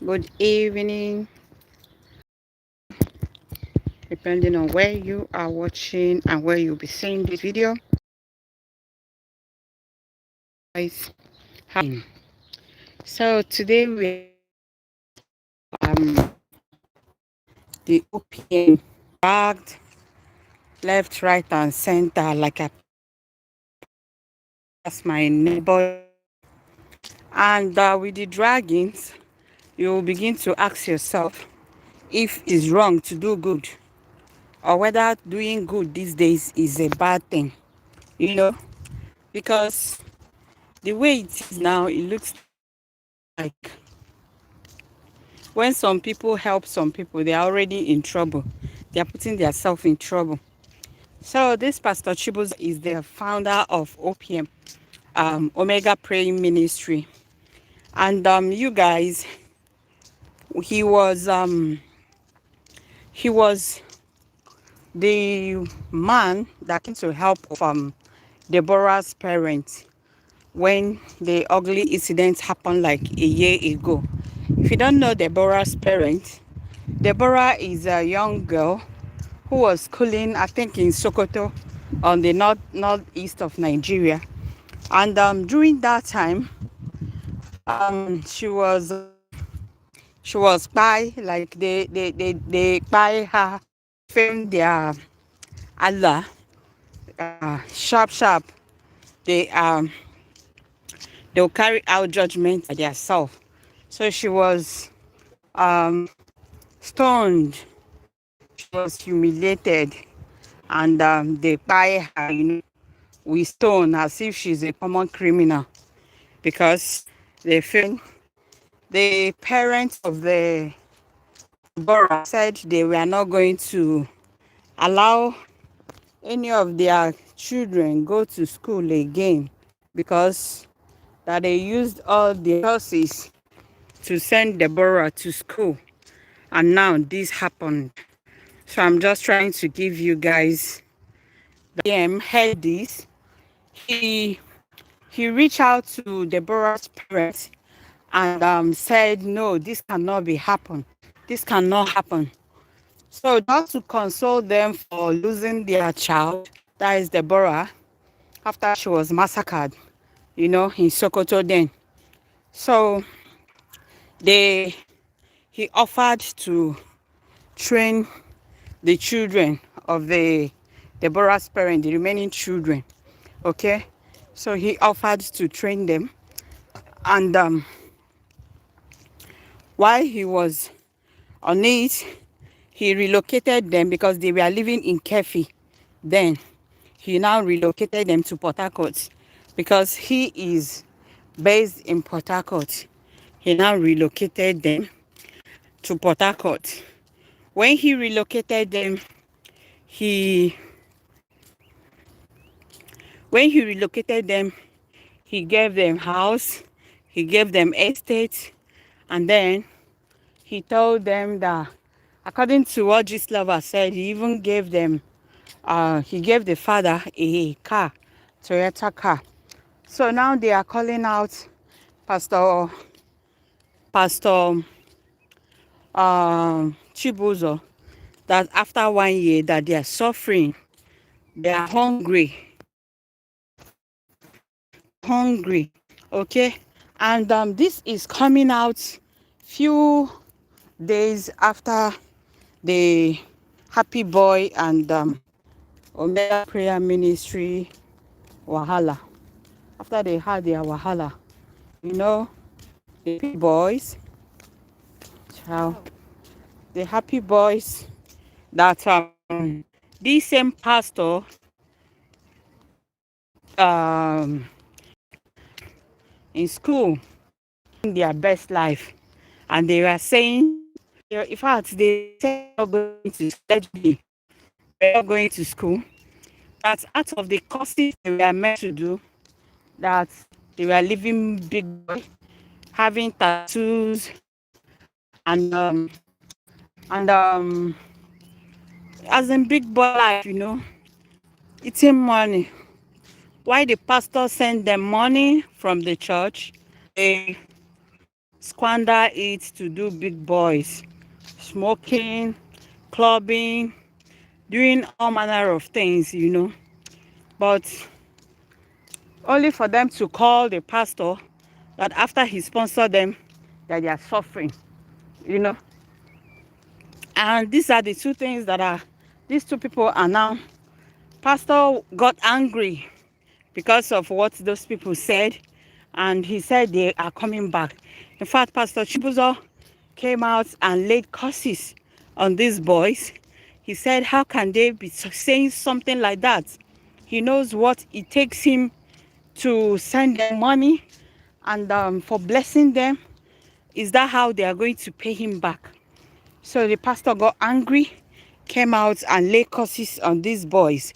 good evening, depending on where you are watching and where you'll be seeing this video. Guys, so today we the OPM dragged left, right, and center like I pass my neighbor. And with the draggings, you will begin to ask yourself if it's wrong to do good or whether doing good these days is a bad thing, you know, because the way it is now, it looks like when some people help some people, they are already in trouble. They are putting themselves in trouble. So this Pastor Chibuzor is the founder of OPM, Omega Praying Ministry. And you guys, he was um, he was the man that came to help Deborah's parents when the ugly incident happened like a year ago. If you don't know Deborah's parents, Deborah is a young girl who was schooling, I think, in Sokoto on the northeast of Nigeria. And during that time, she was by like they by her, filmed their Allah, sharp. They they'll carry out judgment by themselves. So she was stoned, she was humiliated, and they buy her, with stone as if she's a common criminal because they feel the parents of the Borough said they were not going to allow any of their children go to school again because that they used all the resources to send Deborah to school, and now this happened. So I'm just trying to give you guys the heard this. He he reached out to Deborah's parents and said, no, this cannot be happen. This cannot happen. So just to console them for losing their child, that is Deborah, after she was massacred, in Sokoto then. So they he offered to train the children of the Deborah's parents, the remaining children. Okay. So he offered to train them. And while he was on it, he relocated them because they were living in Kefi. Then he now relocated them to Port Harcourt because he is based in Port Harcourt. He now relocated them to Port Harcourt. When he relocated them, he when he relocated them, he gave them house, he gave them estate, and then he told them that, according to what Lover said, he even gave them, he gave the father a car, Toyota car. So now they are calling out Pastor Chibuzor, that after 1 year that they are suffering, they are hungry, okay? And this is coming out few days after the Happy Boy and Omega Prayer Ministry wahala. After they had their wahala, the Happy Boys, the Happy Boys, that this same pastor um in school in their best life, and they were saying, in fact, they said they were not going to school, that out of the courses they were meant to do, that they were living big boy, having tattoos, and as in big boy life, eating money. Why the pastor sent them money from the church, they squander it to do big boys, smoking, clubbing, doing all manner of things, but only for them to call the pastor that after he sponsored them, that they are suffering, you know. And these are the two things that are, these two people are now, pastor got angry because of what those people said, and he said they are coming back. In fact, Pastor Chibuzor came out and laid curses on these boys. He said, how can they be saying something like that? He knows what it takes him to send them money, and for blessing them. Is that how they are going to pay him back? So the pastor got angry, came out and laid curses on these boys.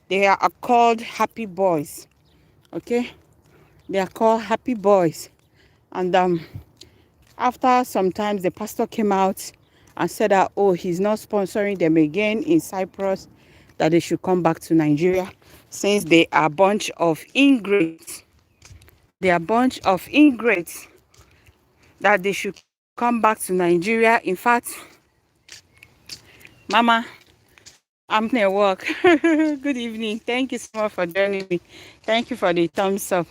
They are called happy boys. Okay, they are called happy boys. And after some time, the pastor came out and said that, oh, he's not sponsoring them again in Cyprus, that they should come back to Nigeria since they are a bunch of ingrates. They are a bunch of ingrates, that they should come back to Nigeria. In fact, Mama, I'm at work. Good evening. Thank you so much for joining me. Thank you for the thumbs up.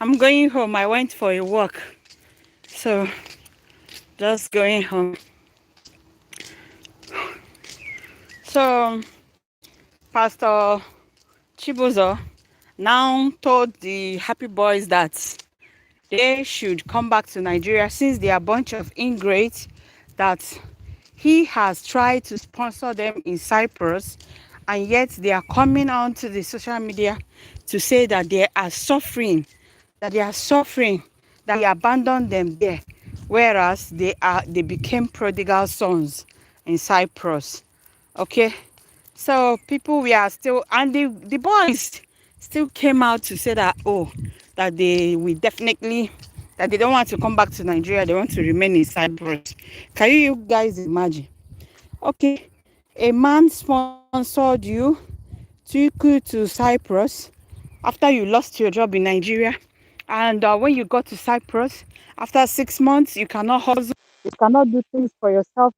I'm going home. I went for a walk. So, just going home. So, Pastor Chibuzor now told the happy boys that they should come back to Nigeria since they are a bunch of ingrates, that he has tried to sponsor them in Cyprus, and yet they are coming onto the social media to say that they are suffering, that he abandoned them there, whereas they became prodigal sons in Cyprus. Okay, so people, we are still, and the boys still came out to say that, oh, that they will definitely, that they don't want to come back to Nigeria, they want to remain in Cyprus. Can you guys imagine? Okay, a man sponsored you, took you to Cyprus after you lost your job in Nigeria, and when you got to Cyprus, after 6 months, you cannot hustle, you cannot do things for yourself.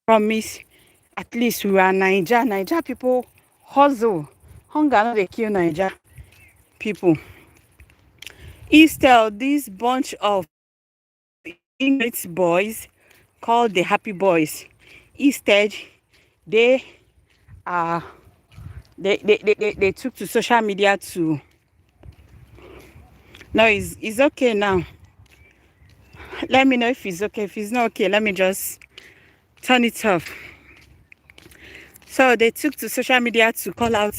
Promise, at least we are Naija people hustle. Hunger no dey kill Naija people. Instead, this bunch of inmates boys called the happy boys, instead they are they took to social media to, no, it's okay now. Let me know if it's okay. If it's not okay, let me just turn it off. So they took to social media to call out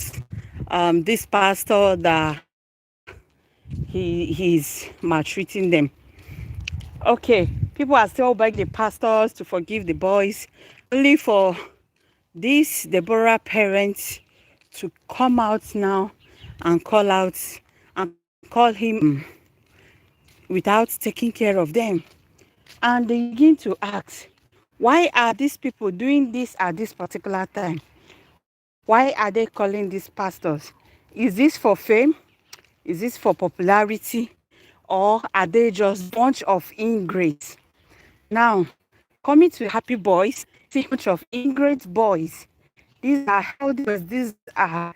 this pastor that he's maltreating them. Okay, people are still begging the pastors to forgive the boys, only for these Deborah parents to come out now and call out and call him without taking care of them. And they begin to ask, why are these people doing this at this particular time? Why are they calling these pastors? Is this for fame? Is this for popularity? Or are they just bunch of ingrates? Now, coming to happy boys, see a bunch of ingrate boys. These are healthy boys. These are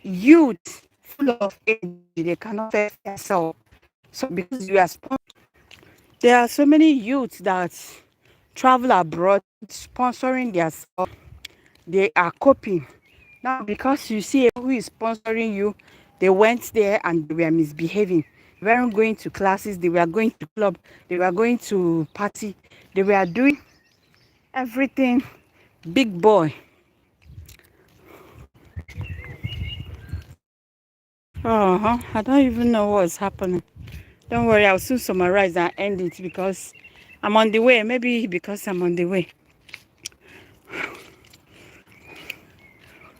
youth full of energy. They cannot face themselves. So because you are there are so many youths that travel abroad sponsoring themselves. They are coping. Now, because you see who is sponsoring you, they went there and they were misbehaving. They weren't going to classes, they were going to club, they were going to party, they were doing everything big boy. I don't even know what's happening. Don't worry, I'll soon summarize and end it because I'm on the way. Maybe because I'm on the way.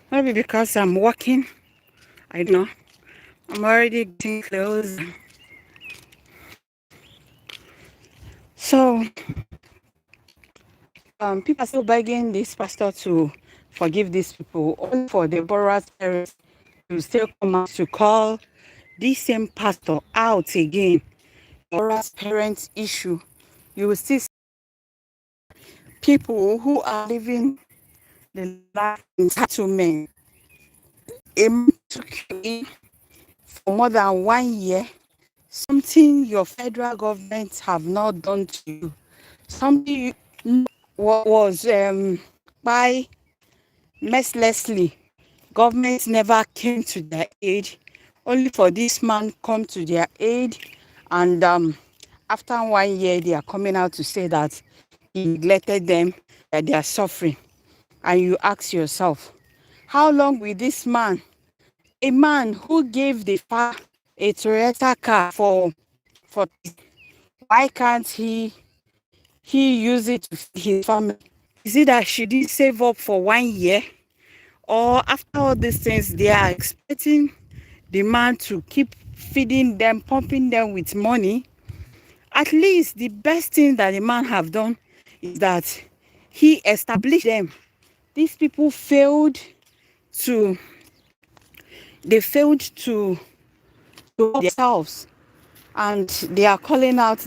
Maybe because I'm walking. I don't know. I'm already getting close. So, people are still begging this pastor to forgive these people, only for Deborah's parents to still come out to call this same pastor out again, Deborah's parents' issue, you will still see people who are living the life entitlement. A man took you in for more than 1 year, something your federal government have not done to you, something was by mercilessly. Government never came to their aid, only for this man come to their aid, and after 1 year, they are coming out to say that he neglected them, that they are suffering. And you ask yourself, how long will this man, a man who gave the father a Toyota car for why can't he use it to feed his family? Is it that she didn't save up for 1 year? Or after all these things, they are expecting the man to keep feeding them, pumping them with money? At least the best thing that the man have done is that he established them. These people failed to, they failed to themselves, and they are calling out